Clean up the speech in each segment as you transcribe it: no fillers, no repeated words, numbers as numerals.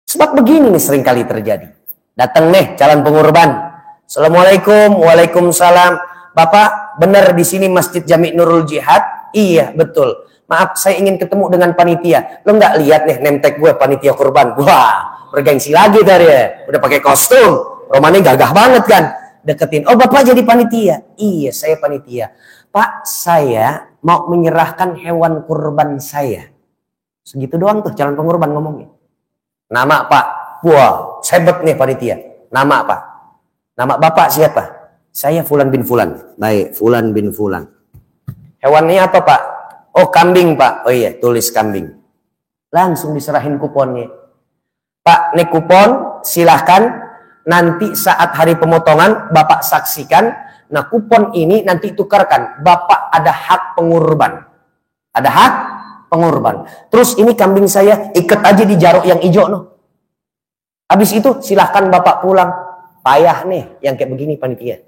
Sebab begini nih seringkali terjadi. Datang nih calon pengurban. Assalamualaikum, waalaikumsalam. Bapak, benar di sini Masjid Jami Nurul Jihad? Iya, betul. Maaf, saya ingin ketemu dengan panitia. Lo nggak lihat nih name tag gue panitia kurban? Wah, bergengsi lagi dari ya. Udah pakai kostum. Romannya gagah banget kan. Deketin. Oh, Bapak jadi panitia? Iya, saya panitia. Pak, saya mau menyerahkan hewan kurban saya. Segitu doang tuh calon pengurban ngomongnya. Nama Pak? Wah, hebat nih panitia. Nama Pak? Nama Bapak siapa? Saya Fulan bin Fulan. Baik, Fulan bin Fulan. Hewannya apa Pak? Oh, kambing Pak. Oh iya, tulis kambing. Langsung diserahin kuponnya. Pak, nih kupon, silahkan. Nanti saat hari pemotongan, Bapak saksikan. Nah, kupon ini nanti tukarkan. Bapak ada hak pengurban. Ada hak pengurban. Terus ini kambing saya, ikat aja di jaruk yang hijau. No. Habis itu, silahkan Bapak pulang. Payah nih, yang kayak begini panitia.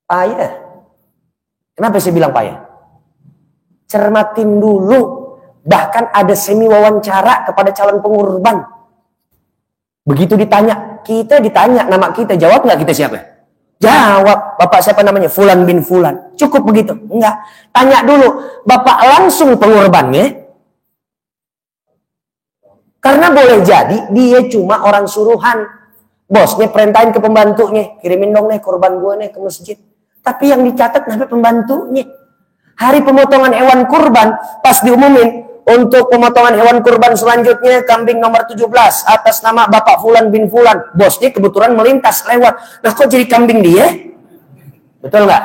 Payah. Kenapa saya bilang payah? Cermatin dulu. Bahkan ada semi wawancara kepada calon pengurban. Begitu ditanya, kita ditanya nama kita, jawab nggak kita siapa? Jawab, Bapak siapa namanya? Fulan bin Fulan. Cukup begitu? Enggak. Tanya dulu, Bapak langsung pengurbannya? Karena boleh jadi dia cuma orang suruhan. Bosnya perintahin ke pembantunya, kirimin dong nih kurban gue nih ke masjid. Tapi yang dicatat nama pembantunya. Hari pemotongan hewan kurban, pas diumumin, untuk pemotongan hewan kurban selanjutnya kambing nomor 17 atas nama Bapak Fulan bin Fulan. Bosnya kebetulan melintas lewat. Nah kok jadi kambing dia? Betul nggak?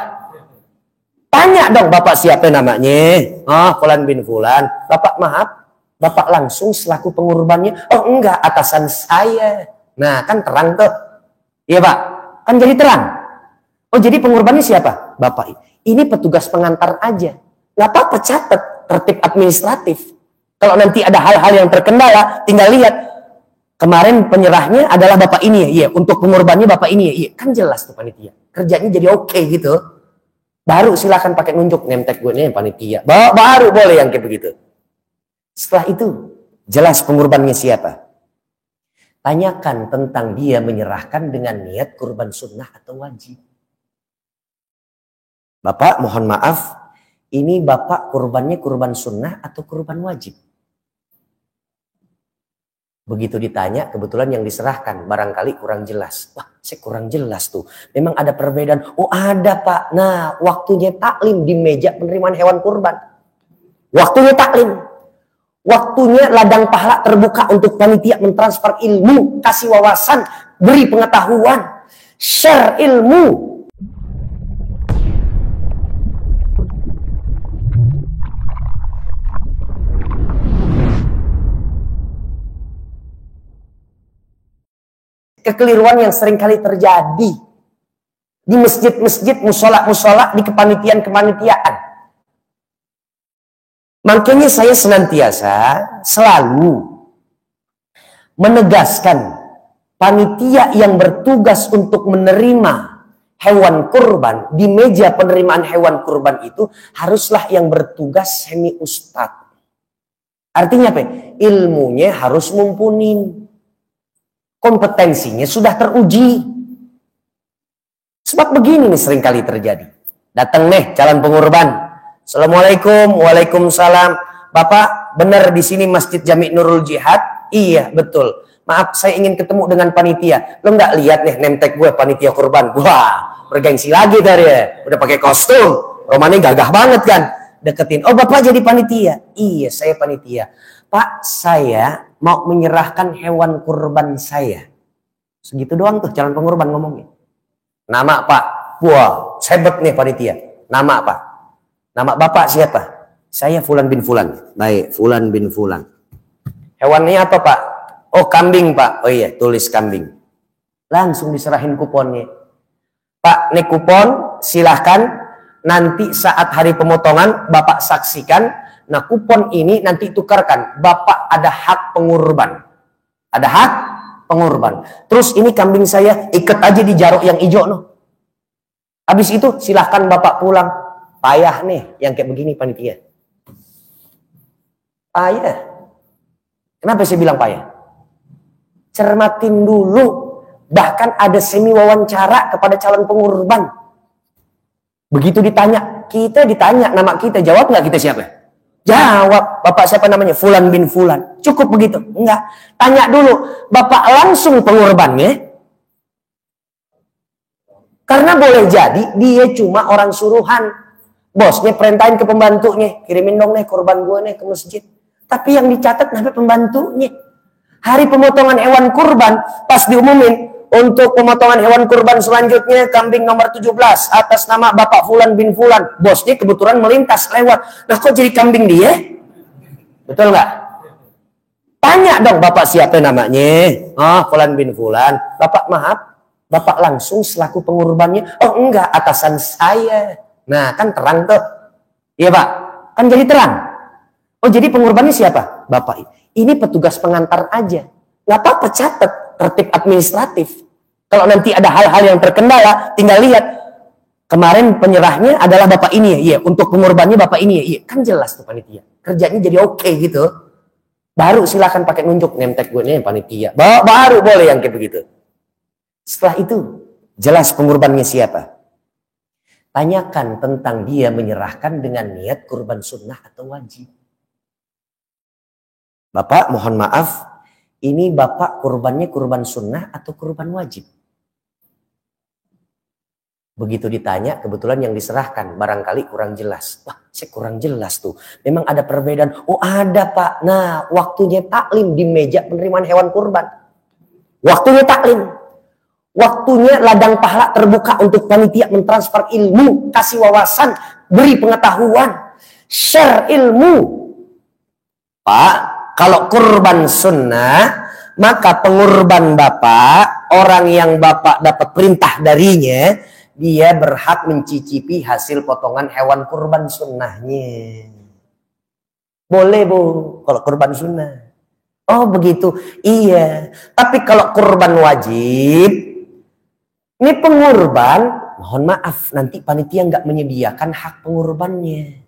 Tanya dong Bapak siapa namanya? Oh Fulan bin Fulan. Bapak maaf, Bapak langsung selaku pengurbannya? Oh enggak, atasan saya. Nah kan terang tuh. Iya Pak, kan jadi terang. Oh jadi pengurbannya siapa? Bapak. Ini petugas pengantar aja. Nggak apa-apa catat. Tertib administratif. Kalau nanti ada hal-hal yang terkendala, tinggal lihat. Kemarin penyerahnya adalah Bapak ini ya. Iya, untuk pengorbannya Bapak ini ya. Iya, kan jelas tuh panitia. Kerjanya jadi oke gitu. Baru silakan pakai nunjuk name tag gue nih panitia. Baru boleh yang kayak begitu. Setelah itu, jelas pengorbannya siapa. Tanyakan tentang dia menyerahkan dengan niat kurban sunnah atau wajib. Bapak, mohon maaf. Ini Bapak kurbannya kurban sunnah atau kurban wajib? Begitu ditanya, kebetulan yang diserahkan barangkali kurang jelas. Wah, saya kurang jelas tuh. Memang ada perbedaan. Oh ada Pak. Nah, waktunya taklim di meja penerimaan hewan kurban. Waktunya taklim. Waktunya ladang pahala terbuka untuk panitia mentransfer ilmu, kasih wawasan, beri pengetahuan, share ilmu. Kekeliruan yang seringkali terjadi di masjid-masjid, musola-musola, di kepanitiaan-kepanitiaan. Makanya saya senantiasa selalu menegaskan panitia yang bertugas untuk menerima hewan kurban di meja penerimaan hewan kurban itu haruslah yang bertugas semi ustadz. Artinya apa? Ilmunya harus mumpuni. Kompetensinya sudah teruji. Sebab begini nih seringkali terjadi. Datang nih calon pengurban. Assalamualaikum, waalaikumsalam. Bapak, benar di sini Masjid Jami Nurul Jihad? Iya, betul. Maaf, saya ingin ketemu dengan panitia. Lo nggak lihat nih name tag gue panitia kurban? Wah, bergengsi lagi dari ya. Udah pakai kostum. Romannya gagah banget kan. Deketin. Oh, Bapak jadi panitia? Iya, saya panitia. Pak, saya mau menyerahkan hewan kurban saya. Segitu doang tuh calon pengurban ngomongnya. Nama Pak? Wah, hebat nih panitia. Nama Pak? Nama Bapak siapa? Saya Fulan bin Fulan. Baik, Fulan bin Fulan. Hewannya apa Pak? Oh kambing Pak. Oh iya, tulis kambing. Langsung diserahin kuponnya. Pak, nih kupon, silahkan. Nanti saat hari pemotongan, Bapak saksikan. Nah kupon ini nanti tukarkan. Bapak ada hak pengurban. Ada hak pengurban. Terus ini kambing saya, ikat aja di jaruk yang hijau. No. Habis itu silahkan Bapak pulang. Payah nih yang kayak begini panitia. Payah. Kenapa saya bilang payah? Cermatin dulu. Bahkan ada semi wawancara kepada calon pengurban. Begitu ditanya, kita ditanya nama kita, jawab nggak kita siapa? Jawab, Bapak siapa namanya? Fulan bin Fulan. Cukup begitu? Enggak. Tanya dulu, Bapak langsung pengurbannya? Karena boleh jadi dia cuma orang suruhan. Bosnya perintahin ke pembantunya, kirimin dong nih kurban gue nih ke masjid. Tapi yang dicatat namanya pembantunya. Hari pemotongan hewan kurban, pas diumumin, untuk pemotongan hewan kurban selanjutnya kambing nomor 17 atas nama Bapak Fulan bin Fulan. Bosnya kebetulan melintas lewat. Nah kok jadi kambing dia? Betul nggak? Tanya dong Bapak siapa namanya? Oh Fulan bin Fulan. Bapak maaf, Bapak langsung selaku pengurbannya? Oh enggak, atasan saya. Nah kan terang tuh. Iya Pak, kan jadi terang. Oh jadi pengurbannya siapa? Bapak. Ini petugas pengantar aja. Nggak apa-apa catat. Tertib administratif. Kalau nanti ada hal-hal yang terkendala, tinggal lihat. Kemarin penyerahnya adalah Bapak ini ya. Iya, untuk pengorbannya Bapak ini ya. Iya, kan jelas tuh panitia. Kerjanya jadi oke gitu. Baru silakan pakai nunjuk nemtek gue nih panitia. Baru boleh yang kayak begitu. Setelah itu, jelas pengorbannya siapa. Tanyakan tentang dia menyerahkan dengan niat kurban sunnah atau wajib. Bapak, mohon maaf. Ini Bapak kurbannya kurban sunnah atau kurban wajib? Begitu ditanya, kebetulan yang diserahkan barangkali kurang jelas. Wah, saya kurang jelas tuh. Memang ada perbedaan. Oh ada Pak. Nah, waktunya taklim di meja penerimaan hewan kurban. Waktunya taklim. Waktunya ladang pahala terbuka untuk panitia mentransfer ilmu, kasih wawasan, beri pengetahuan, share ilmu. Pak, kalau kurban sunnah, maka pengurban Bapak, orang yang Bapak dapat perintah darinya, dia berhak mencicipi hasil potongan hewan kurban sunnahnya. Boleh Bu, kalau kurban sunnah. Oh begitu, iya. Tapi kalau kurban wajib, ini pengurban, mohon maaf, nanti panitia nggak menyediakan hak pengurbannya.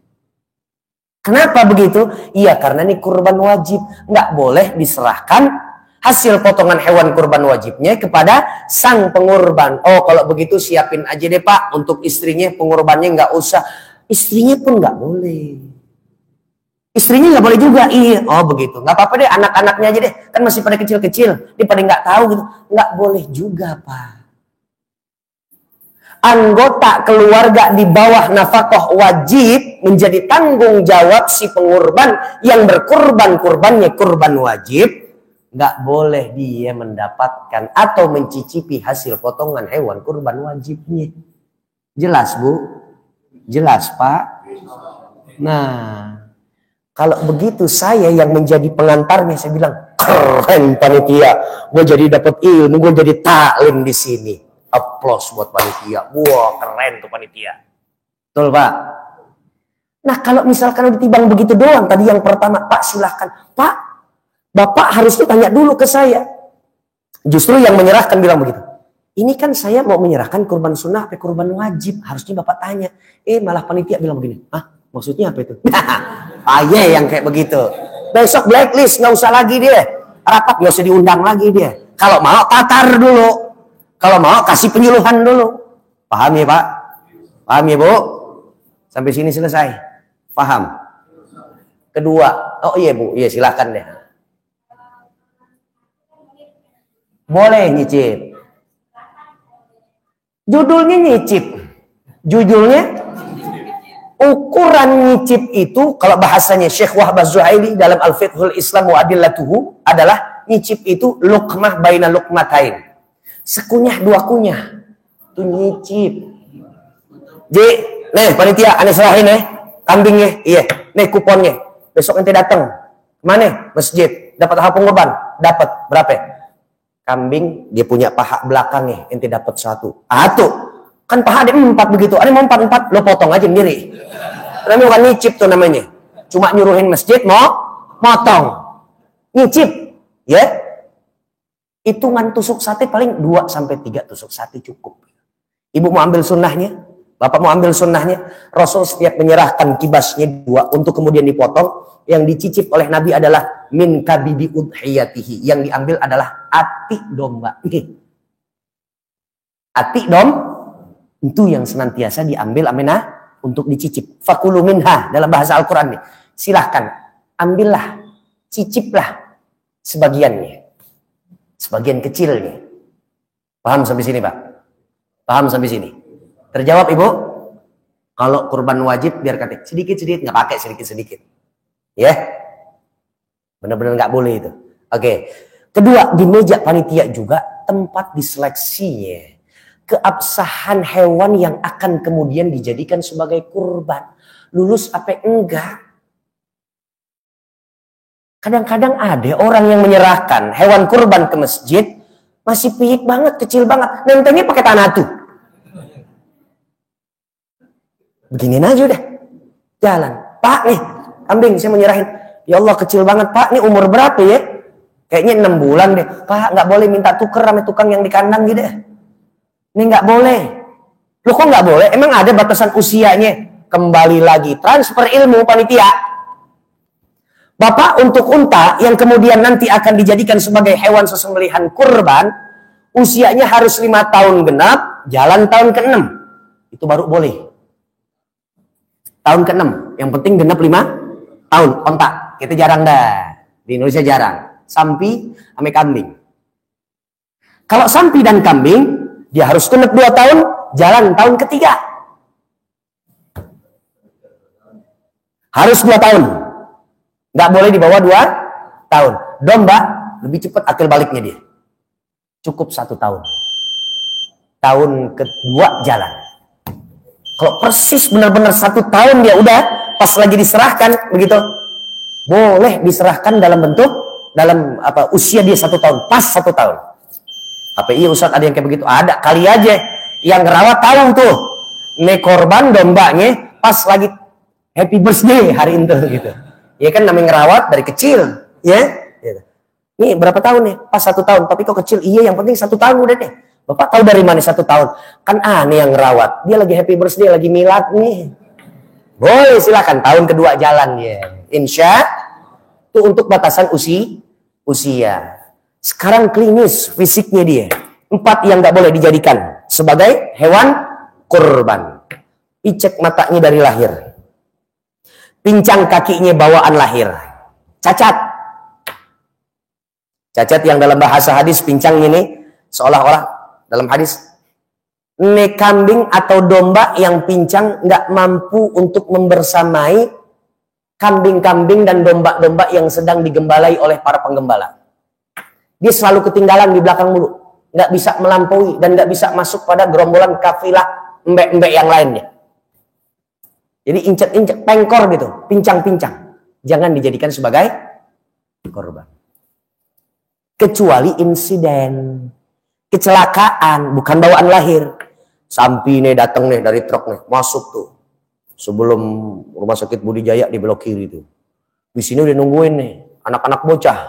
Kenapa begitu? Iya karena ini kurban wajib. Nggak boleh diserahkan hasil potongan hewan kurban wajibnya kepada sang pengurban. Oh kalau begitu siapin aja deh Pak. Untuk istrinya pengurbannya nggak usah. Istrinya pun nggak boleh. Istrinya nggak boleh juga. Iya. Oh begitu. Nggak apa-apa deh anak-anaknya aja deh. Kan masih pada kecil-kecil. Dia pada nggak tahu gitu. Nggak boleh juga Pak. Anggota keluarga di bawah nafkah wajib menjadi tanggung jawab si pengurban yang berkurban, kurbannya kurban wajib. Nggak boleh dia mendapatkan atau mencicipi hasil potongan hewan kurban wajibnya. Jelas Bu? Jelas Pak? Nah, kalau begitu saya yang menjadi pengantarnya, saya bilang keren panitia. Gue jadi dapat ilmu, gue jadi taklim di sini. Aplaus buat panitia. Wah keren tuh panitia. Betul Pak? Nah kalau misalkan udah ditimbang begitu doang. Tadi yang pertama, Pak silahkan. Pak, Bapak harusnya tanya dulu ke saya. Justru yang menyerahkan bilang begitu. Ini kan saya mau menyerahkan kurban sunnah atau kurban wajib. Harusnya Bapak tanya. Malah panitia bilang begini. Ah maksudnya apa itu? Aye yang kayak begitu. Besok blacklist, nggak usah lagi dia. Rapat nggak usah diundang lagi dia. Kalau mau tatar dulu. Kalau mau kasih penyuluhan dulu. Paham ya Pak? Paham ya Bu? Sampai sini selesai. Paham? Kedua. Oh iya Bu. Iya silakan deh. Boleh nyicip. Judulnya nyicip. Judulnya ukuran nyicip itu kalau bahasanya Syekh Wahbah Zuhaili dalam Al-Fiqhul Islam wa Adillatuhu adalah nyicip itu luqmah baina luqmatain. Sekunyah dua kunyah. Itu nyicip. Jadi, nih panitia aneh serahin kambingnya. Iya, nih kuponnya. Besok ente datang. Mana? Masjid. Dapat hak pengorban? Dapat. Berapa? Kambing dia punya paha belakangnya. Ente dapat 1. Tuh. Kan paha ada 4 begitu. Ada mau 4, lo potong aja sendiri. Namanya bukan nyicip tuh namanya. Cuma nyuruhin masjid mau motong. Nyicip. Ya. Hitungan tusuk sate paling 2-3 tusuk sate cukup. Ibu mau ambil sunnahnya, Bapak mau ambil sunnahnya, Rasul setiap menyerahkan kibasnya 2 untuk kemudian dipotong, yang dicicip oleh Nabi adalah min kabidi udhiyatihi. Yang diambil adalah ati domba. Ati itu yang senantiasa diambil aminah untuk dicicip. Fakulu minha dalam bahasa Al-Quran nih. Silahkan, ambillah, ciciplah sebagiannya. Sebagian kecilnya. Paham sampai sini, Pak? Paham sampai sini? Terjawab, Ibu? Kalau kurban wajib, biar kata sedikit-sedikit, nggak pakai sedikit-sedikit. Ya? Benar-benar nggak boleh itu. Oke. Kedua, di meja panitia juga tempat diseleksinya. Keabsahan hewan yang akan kemudian dijadikan sebagai kurban. Lulus apa enggak? Kadang-kadang ada orang yang menyerahkan hewan kurban ke masjid, masih piyik banget, kecil banget. Nentengnya pakai tanah tuh. Beginiin aja udah. Jalan. Pak nih, kambing saya mau nyerahin. Ya Allah kecil banget Pak, ini umur berapa ya? Kayaknya 6 bulan deh. Pak nggak boleh minta tuker sama tukang yang di kandang gitu deh. Ini nggak boleh. Loh kok nggak boleh? Emang ada batasan usianya? Kembali lagi, transfer ilmu panitia. Bapak untuk unta yang kemudian nanti akan dijadikan sebagai hewan sesembelihan kurban, usianya harus 5 tahun genap, jalan tahun ke-6. Itu baru boleh. Tahun ke-6, yang penting genap 5 tahun, onta. Kita jarang dah. Di Indonesia jarang. Sampi ame kambing. Kalau sampi dan kambing, dia harus genap 2 tahun, jalan tahun ke-3. Harus 2 tahun. Nggak boleh di bawah 2 tahun. Domba lebih cepat akil baliknya dia. Cukup 1 tahun. Tahun kedua jalan. Kalau persis benar-benar 1 tahun dia udah pas lagi diserahkan begitu, boleh diserahkan dalam bentuk dalam apa usia dia 1 tahun, pas 1 tahun. Apa iya Ustaz ada yang kayak begitu? Ada kali aja yang ngerawat tahu tuh. Nih korban dombanya pas lagi happy birthday hari itu gitu. Ya kan namanya ngerawat dari kecil, ya. Nih berapa tahun nih? Pas 1 tahun, tapi kok kecil? Iya, yang penting 1 tahun udah deh. Bapak tahu dari mana 1 tahun? Kan aneh yang ngerawat. Dia lagi happy birthday, lagi milad nih. Boleh silakan tahun kedua jalan ya. Insya itu untuk batasan usia. Sekarang klinis fisiknya dia. 4 yang nggak boleh dijadikan sebagai hewan kurban. Picek matanya dari lahir. Pincang kakinya bawaan lahir. Cacat. Cacat yang dalam bahasa hadis pincang ini seolah-olah dalam hadis ini kambing atau domba yang pincang nggak mampu untuk membersamai kambing-kambing dan domba-domba yang sedang digembalai oleh para penggembala. Dia selalu ketinggalan di belakang mulu. Nggak bisa melampaui dan nggak bisa masuk pada gerombolan kafilah embek-embek yang lainnya. Jadi incet-incet, pengkor gitu, pincang-pincang. Jangan dijadikan sebagai korban. Kecuali insiden, kecelakaan, bukan bawaan lahir. Sampi nih datang nih dari truk nih, masuk tuh. Sebelum rumah sakit Budi Jaya di belok kiri tuh. Di sini udah nungguin nih, anak-anak bocah,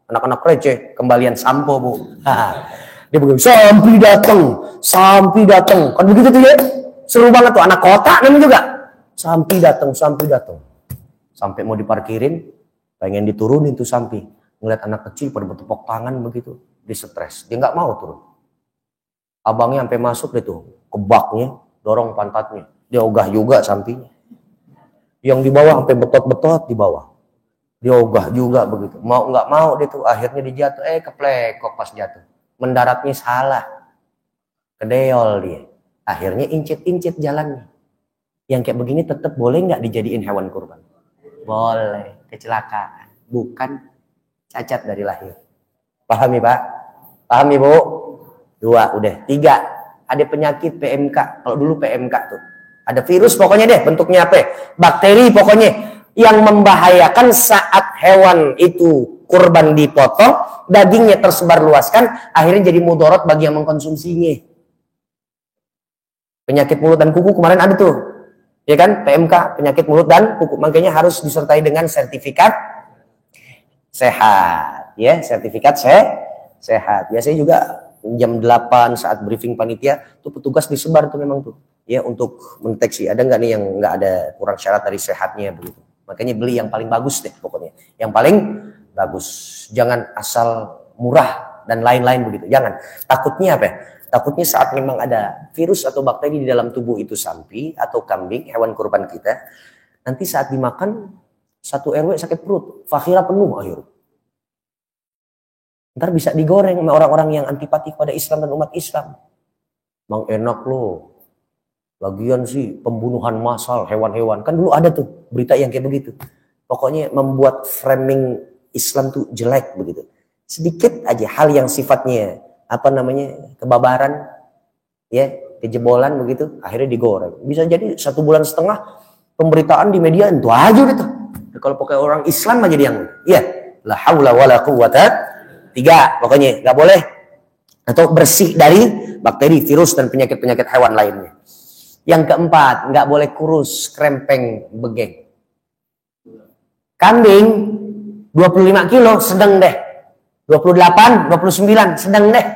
anak-anak receh, kembalian sampo bu. Dia begini, sampi datang. Kan begitu tuh ya? Seru banget tuh, anak kota namanya juga. Sampai datang. Sampai mau diparkirin, pengen diturunin tuh sampai. Ngeliat anak kecil pada bertepuk tangan begitu, dia stres. Dia nggak mau turun. Abangnya sampai masuk deh tuh, ke baknya, dorong pantatnya. Dia ogah juga sampingnya. Yang di bawah sampai betot-betot di bawah. Dia ogah juga begitu. Mau nggak mau dia tuh, akhirnya dia jatuh. Keplekok pas jatuh. Mendaratnya salah. Kedeol dia. Akhirnya incit-incit jalannya. Yang kayak begini tetap boleh nggak dijadiin hewan kurban? Boleh, kecelakaan, bukan cacat dari lahir. Paham ya Pak? Paham Ibu? 2, udah. 3, ada penyakit PMK. Kalau dulu PMK tuh, ada virus pokoknya deh, bentuknya apa? Bakteri pokoknya yang membahayakan saat hewan itu kurban dipotong, dagingnya tersebar luaskan, akhirnya jadi mudorot bagi yang mengkonsumsinya. Penyakit mulut dan kuku kemarin ada tuh. Ya kan, PMK, penyakit mulut dan kuku, makanya harus disertai dengan sertifikat sehat, ya, sertifikat sehat. Biasanya juga jam 8 saat briefing panitia, tuh petugas disebar tuh memang tuh. ya untuk mendeteksi ada nggak nih yang nggak ada kurang syarat dari sehatnya begitu. Makanya beli yang paling bagus deh pokoknya. Yang paling bagus. Jangan asal murah dan lain-lain begitu. Jangan. Takutnya apa ya? Takutnya saat memang ada virus atau bakteri di dalam tubuh itu sapi atau kambing, hewan kurban kita, nanti saat dimakan satu RW sakit perut, fakhira penuh akhir. Ntar bisa digoreng sama orang-orang yang antipati kepada Islam dan umat Islam. Mang enak loh. Lagian sih pembunuhan massal hewan-hewan. Kan dulu ada tuh berita yang kayak begitu. Pokoknya membuat framing Islam tuh jelek begitu. Sedikit aja hal yang sifatnya kebabaran, ya, kejebolan begitu, akhirnya digoreng. Bisa jadi 1,5 bulan pemberitaan di media itu aja gitu. Kalau pakai orang Islam aja yang, ya, la haula wala quwata. 3, pokoknya nggak boleh atau bersih dari bakteri, virus dan penyakit-penyakit hewan lainnya. Yang keempat, nggak boleh kurus, krempeng, begeng. Kambing 25 kilo sedang deh. 28, 29 sedang deh.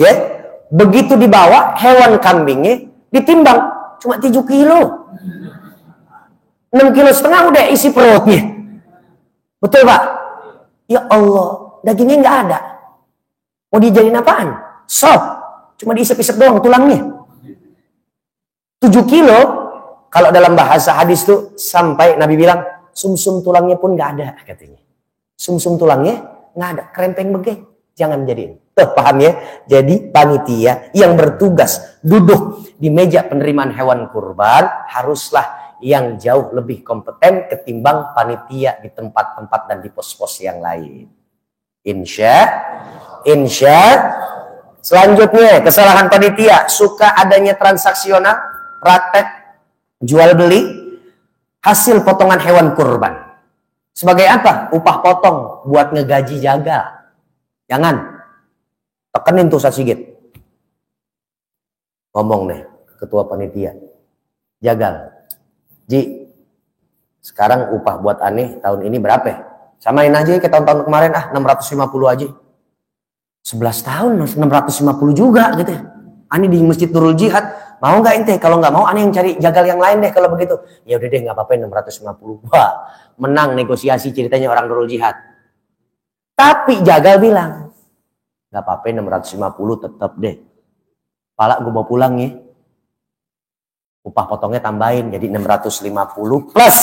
Ya, begitu dibawa hewan kambingnya ditimbang cuma 7 kilo. 6,5 kilo udah isi perutnya. Betul Pak? Ya Allah, dagingnya nggak ada. Mau dijadiin apaan? Sop. Cuma diisep-isep doang tulangnya. 7 kilo, kalau dalam bahasa hadis tuh sampai Nabi bilang sumsum tulangnya pun nggak ada katanya. Sumsum tulangnya nggak ada, krempeng begeng. Jangan jadiin. Tuh, paham ya? Jadi panitia yang bertugas duduk di meja penerimaan hewan kurban haruslah yang jauh lebih kompeten ketimbang panitia di tempat-tempat dan di pos-pos yang lain. Insya. Selanjutnya, kesalahan panitia suka adanya transaksional, praktek jual beli hasil potongan hewan kurban. Sebagai apa? Upah potong buat ngegaji jagal. Jangan. Tekenin tuh Ustaz Sigit. Ngomong nih ketua panitia. Jagal. Ji, sekarang upah buat aneh tahun ini berapa? Samain aja ke tahun-tahun kemarin 650 aja. 11 tahun 650 juga gitu. Ani di Masjid Nurul Jihad, mau nggak ente? Kalau nggak mau aneh yang cari jagal yang lain deh kalau begitu. Ya udah deh nggak apa-apa 650. Wah, menang negosiasi ceritanya orang Nurul Jihad. Tapi jagal bilang, nggak apa-apa 650 tetap deh. Pala gue bawa pulang ya. Upah potongnya tambahin jadi 650 plus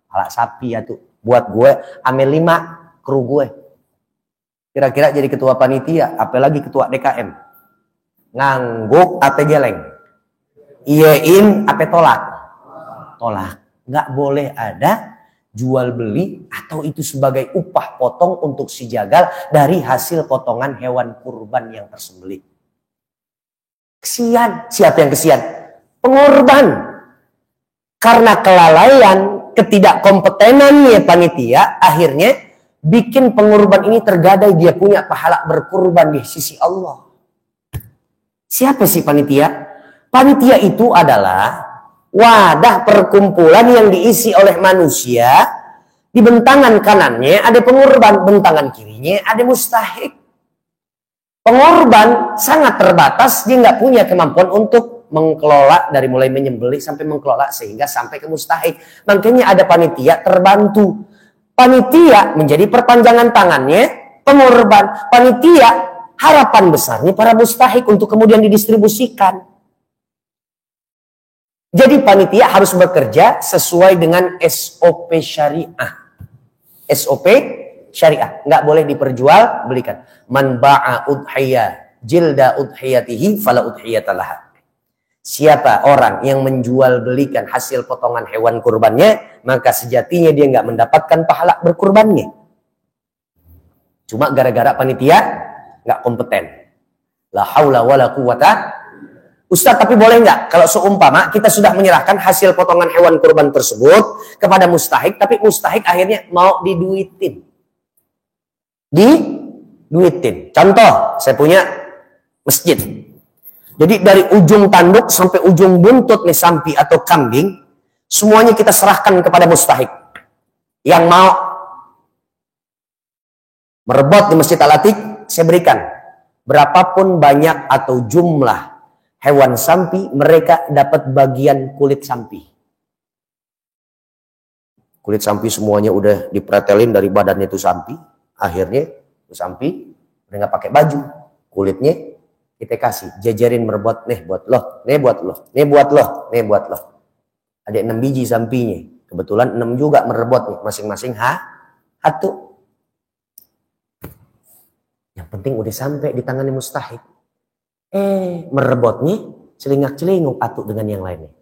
pala sapi ya tuh. Buat gue ame 5 kru gue. Kira-kira jadi ketua panitia, apalagi ketua DKM. Ngangguk ape geleng. Iyain ape tolak. Nggak boleh ada jual beli atau itu sebagai upah potong untuk si jagal dari hasil potongan hewan kurban yang tersembelih. Kesian. Siapa yang kesian? Pengorban. Karena kelalaian, ketidakkompetenannya panitia, akhirnya bikin pengorban ini tergadai dia punya pahala berkurban di sisi Allah. Siapa sih panitia? Panitia itu adalah wadah perkumpulan yang diisi oleh manusia. Di bentangan kanannya ada pengorban, bentangan kirinya ada mustahik. Pengorban sangat terbatas, dia nggak punya kemampuan untuk mengelola dari mulai menyembelih sampai mengelola sehingga sampai ke mustahik. Makanya ada panitia terbantu. Panitia menjadi perpanjangan tangannya pengorban. Panitia harapan besarnya para mustahik untuk kemudian didistribusikan. Jadi panitia harus bekerja sesuai dengan SOP syariah. SOP syariah. Nggak boleh diperjual belikan. Man ba'a udhiyah jilda udhiyatihi fala udhiyatalah. Siapa orang yang menjual belikan hasil potongan hewan kurbannya, maka sejatinya dia nggak mendapatkan pahala berkurbannya. Cuma gara-gara panitia nggak kompeten. La haula wala quwata. Ustaz, tapi boleh nggak kalau seumpama kita sudah menyerahkan hasil potongan hewan kurban tersebut kepada mustahik, tapi mustahik akhirnya mau diduitin. Diduitin. Contoh, saya punya masjid. Jadi dari ujung tanduk sampai ujung buntut nih sapi atau kambing, semuanya kita serahkan kepada mustahik. Yang mau merebut di Masjid Al-Atiq, saya berikan. Berapapun banyak atau jumlah hewan sampi, mereka dapat bagian kulit sampi. Kulit sampi semuanya udah dipretelin dari badannya itu sampi. Akhirnya itu sampi udah nggak pakai baju, kulitnya kita kasih, jajarin merebot, nih buat lo, nih buat lo, nih buat lo, nih buat lo. Ada 6 biji sampinya. Kebetulan 6 juga merebot nih, masing-masing satu. Yang penting udah sampai di tangannya mustahik. Merebotnya celingak-celinguk atuk dengan yang lainnya.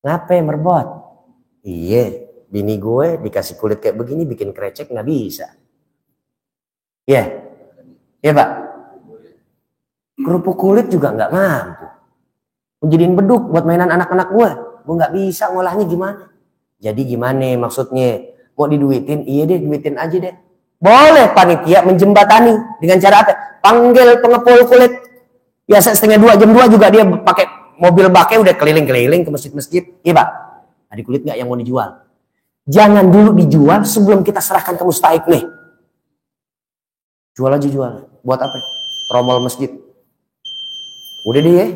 Ngapain merebot? Iya, bini gue dikasih kulit kayak begini bikin krecek nggak bisa. Iya, iya Pak. Kerupuk kulit juga nggak mampu. Menjadiin beduk buat mainan anak-anak gue nggak bisa ngolahnya gimana. Jadi gimana maksudnya? Mau diduitin? Iya deh, duitin aja deh. Boleh panitia menjembatani dengan cara apa? Panggil pengepul kulit. Biasa setengah 2, jam 2 juga dia pakai mobil bake udah keliling-keliling ke masjid-masjid. Iya Pak, ada kulit nggak yang mau dijual? Jangan dulu dijual sebelum kita serahkan ke mustahik nih. Jual aja jual. Buat apa? Tromol masjid. Udah deh ya.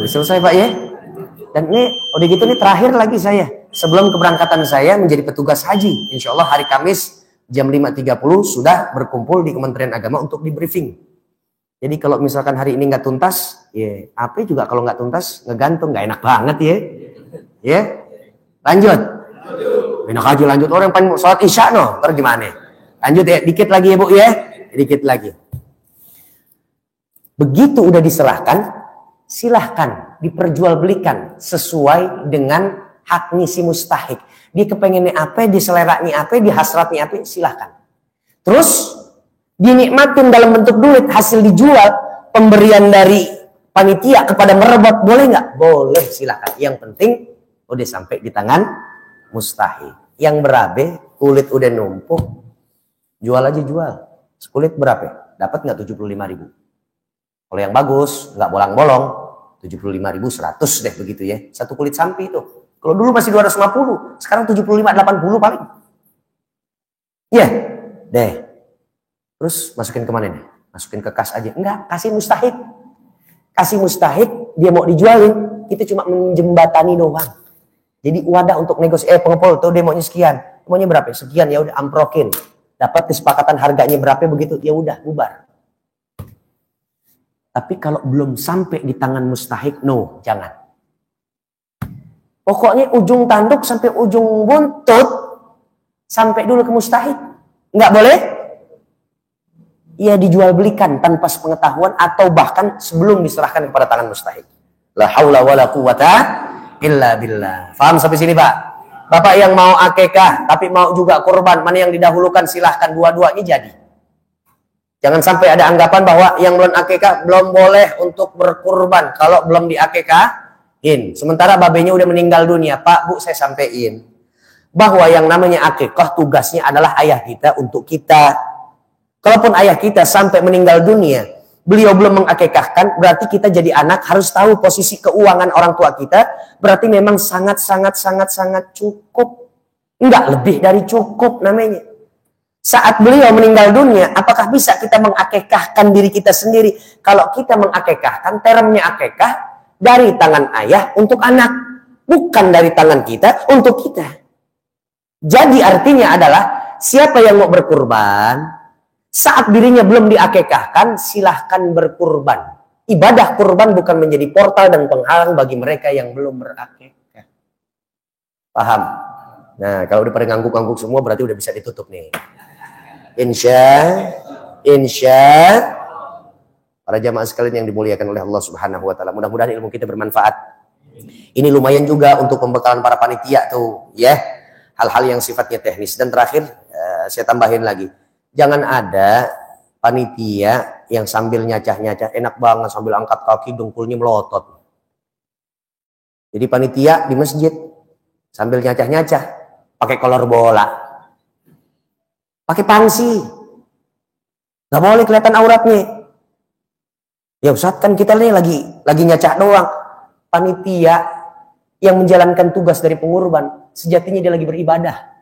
Udah selesai Pak ya. Dan ini udah gitu nih terakhir lagi saya. Sebelum keberangkatan saya menjadi petugas haji. Insya Allah hari Kamis jam 5.30 sudah berkumpul di Kementerian Agama untuk di briefing. Jadi kalau misalkan hari ini nggak tuntas, ya apa juga kalau nggak tuntas ngegantung, nggak enak banget ya. Ya, lanjut. Enak aja lanjut, orang pengen sholat isya no, ntar gimana? Lanjut ya, dikit lagi ya Bu ya, dikit lagi. Begitu udah diserahkan, silahkan diperjualbelikan sesuai dengan haknya si mustahik. Dia kepengennya apa, diseleranya apa, dihasratnya apa, silahkan. Terus dinikmatin dalam bentuk duit, hasil dijual, pemberian dari panitia kepada merebot, boleh nggak? Boleh, silahkan. Yang penting udah sampai di tangan mustahik. Yang berabe, kulit udah numpuk, jual aja jual. Kulit berapa? Dapat nggak 75.000? Kalau yang bagus, nggak bolong-bolong, 75.000, 100 deh begitu ya. Satu kulit sampi itu. Kalau dulu masih 250, sekarang 75-80 paling. Iya, deh. Terus masukin kemana nih? Masukin ke kas aja. Enggak, kasih mustahik. Kasih mustahik, dia mau dijualin, kita cuma menjembatani doang. Jadi wadah untuk negosiasi, pengepul tuh dia maunya sekian. Maunya berapa? Sekian, ya udah amprokin. Dapat kesepakatan harganya berapa begitu, ya udah bubar. Tapi kalau belum sampai di tangan mustahik, no, jangan. Pokoknya ujung tanduk sampai ujung buntut, sampai dulu ke mustahik. Nggak boleh? Ia dijual belikan tanpa sepengetahuan atau bahkan sebelum diserahkan kepada tangan mustahik. La haula wala quwata illa billah. Faham sampai sini Pak? Bapak yang mau akikah tapi mau juga kurban, mana yang didahulukan silahkan, dua-duanya jadi. Jangan sampai ada anggapan bahwa yang belum akikah belum boleh untuk berkurban kalau belum diakikahin. Sementara babenya udah meninggal dunia. Pak, Bu, saya sampein bahwa yang namanya akikah tugasnya adalah ayah kita untuk kita. Kalaupun ayah kita sampai meninggal dunia, beliau belum mengakikahkan, berarti kita jadi anak harus tahu posisi keuangan orang tua kita, berarti memang sangat cukup. Enggak lebih dari cukup namanya. Saat beliau meninggal dunia, apakah bisa kita mengakikahkan diri kita sendiri? Kalau kita mengakikahkan, termnya akikah dari tangan ayah untuk anak, bukan dari tangan kita untuk kita. Jadi artinya adalah siapa yang mau berkurban, saat dirinya belum diakikahkan, silahkan berkurban. Ibadah kurban bukan menjadi portal dan penghalang bagi mereka yang belum berakikah. Paham? Nah, kalau udah pada ngangguk-ngangguk semua berarti udah bisa ditutup nih. Insya para jamaah sekalian yang dimuliakan oleh Allah Subhanahu wa taala. Mudah-mudahan ilmu kita bermanfaat. Ini lumayan juga untuk pembekalan para panitia tuh, ya. Hal-hal yang sifatnya teknis. Dan terakhir saya tambahin lagi. Jangan ada panitia yang sambil nyacah-nyacah, enak banget sambil angkat kaki dengkulnya melotot. Jadi panitia di masjid sambil nyacah-nyacah, pakai kolor bola, pakai pangsi, nggak boleh kelihatan auratnya. Ya Ustaz, kan kita nih lagi nyacah doang. Panitia yang menjalankan tugas dari pengurban, sejatinya dia lagi beribadah.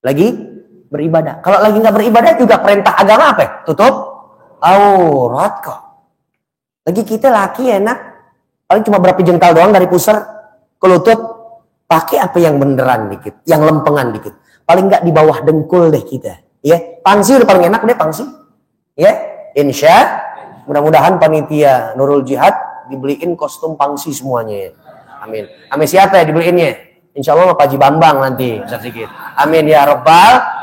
Lagi beribadah. Kalau lagi nggak beribadah juga perintah agama apa? Tutup aurat kok. Lagi kita laki enak, paling cuma berapa jengkal doang dari pusar ke lutut. Pakai apa yang beneran dikit, yang lempengan dikit. Paling nggak di bawah dengkul deh kita. Ya, pangsi udah paling enak deh pangsi. Ya, insya. Mudah-mudahan panitia Nurul Jihad dibeliin kostum pangsi semuanya. Amin. Amin siapa ya dibeliinnya? Insya Allah Pak Haji Bambang nanti. Amin ya Rabbal